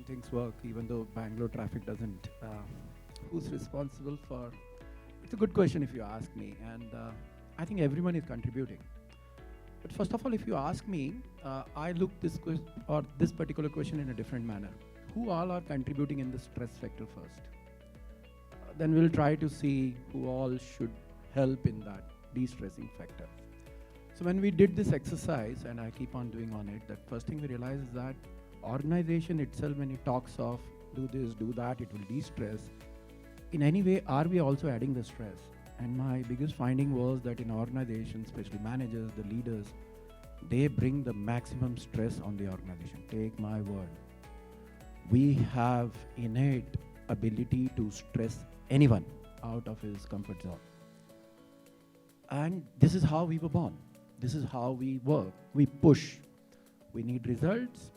things work, even though Bangalore traffic doesn't. Who's responsible for? It's a good question if you ask me, and I think everyone is contributing. But first of all, if you ask me, I look this particular question in a different manner. Who all are contributing in the stress factor first? Then we'll try to see who all should help in that de-stressing factor. So when we did this exercise, and I keep on doing on it, that first thing we realize is that organization itself, when it talks of do this, do that, it will de-stress. In any way, are we also adding the stress? And my biggest finding was that in organizations, especially managers, the leaders, they bring the maximum stress on the organization. Take my word. We have innate ability to stress anyone out of his comfort zone. And this is how we were born. This is how we work. We push. We need results.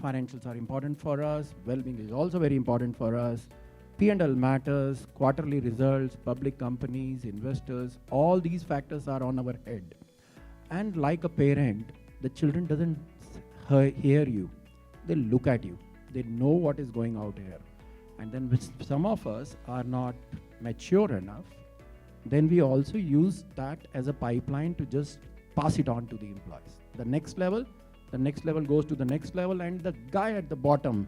Financials are important for us. Well-being is also very important for us. P&L matters, quarterly results, public companies, investors, all these factors are on our head. And like a parent, the children doesn't hear you. They look at you. They know what is going out here. And then with some of us are not mature enough, then we also use that as a pipeline to just pass it on to the employees. The next level goes to the next level, and the guy at the bottom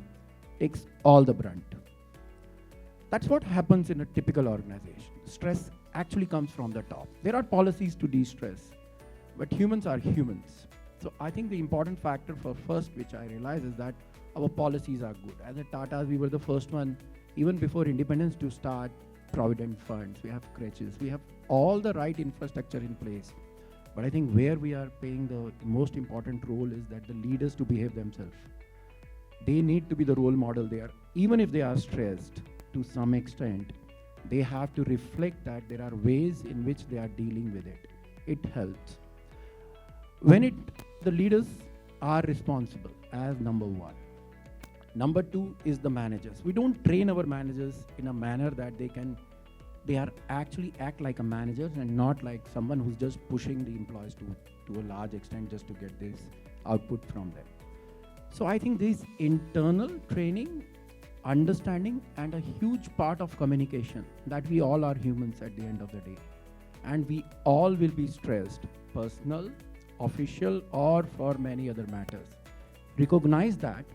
takes all the brunt. That's what happens in a typical organization. Stress actually comes from the top. There are policies to de-stress, but humans are humans. So I think the important factor for first, which I realize, is that our policies are good. As a Tata, we were the first one, even before independence, to start provident funds. We have crutches. We have all the right infrastructure in place. But I think where we are playing the most important role is that the leaders to behave themselves. They need to be the role model there. Even if they are stressed to some extent, they have to reflect that there are ways in which they are dealing with it. It helps. The leaders are responsible as number one. Number two is the managers. We don't train our managers in a manner that they are actually act like a manager and not like someone who's just pushing the employees to a large extent just to get this output from them. So I think this internal training, understanding, and a huge part of communication, that we all are humans at the end of the day. And we all will be stressed, personal, official, or for many other matters. Recognize that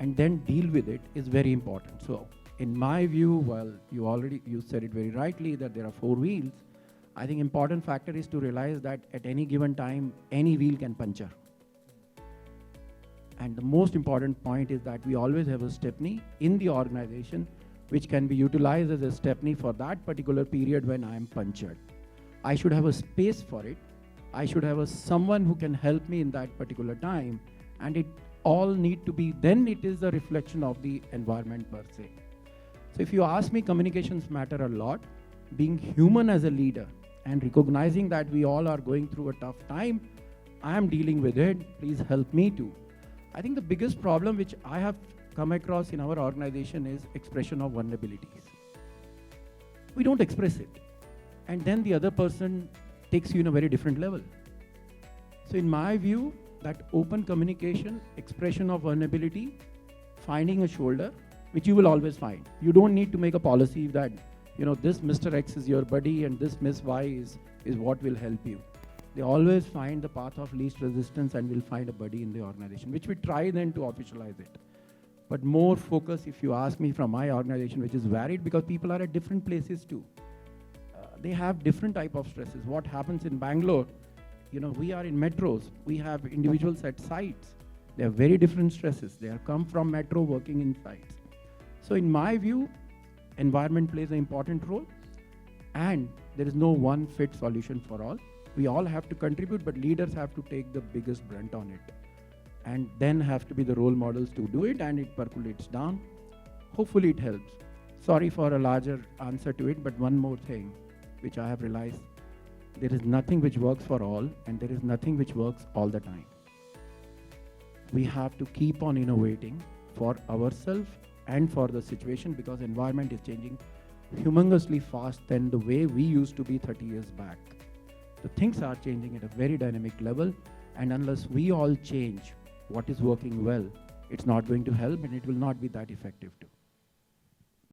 and then deal with it is very important. So in my view, well, you said it very rightly that there are four wheels. I think important factor is to realize that at any given time, any wheel can puncture. And the most important point is that we always have a stepney in the organization which can be utilized as a stepney for that particular period when I am punctured. I should have a space for it. I should have someone who can help me in that particular time, and it all need to be, then it is a reflection of the environment per se. So if you ask me, communications matter a lot. Being human as a leader and recognizing that we all are going through a tough time, I am dealing with it, please help me too. I think the biggest problem which I have come across in our organization is expression of vulnerabilities. We don't express it. And then the other person takes you in a very different level. So in my view, that open communication, expression of vulnerability, finding a shoulder, which you will always find. You don't need to make a policy that, this Mr. X is your buddy and this Miss Y is what will help you. They always find the path of least resistance and will find a buddy in the organization, which we try then to officialize it. But more focus, if you ask me, from my organization, which is varied because people are at different places too. They have different type of stresses. What happens in Bangalore, we are in metros. We have individuals at sites. They have very different stresses. They have come from metro working in sites. So in my view, environment plays an important role, and there is no one fit solution for all. We all have to contribute, but leaders have to take the biggest brunt on it and then have to be the role models to do it, and it percolates down. Hopefully it helps. Sorry for a larger answer to it, but one more thing which I have realized, there is nothing which works for all, and there is nothing which works all the time. We have to keep on innovating for ourselves and for the situation, because environment is changing humongously fast than the way we used to be 30 years back. The things are changing at a very dynamic level, and unless we all change what is working well, It's not going to help, and it will not be that effective too.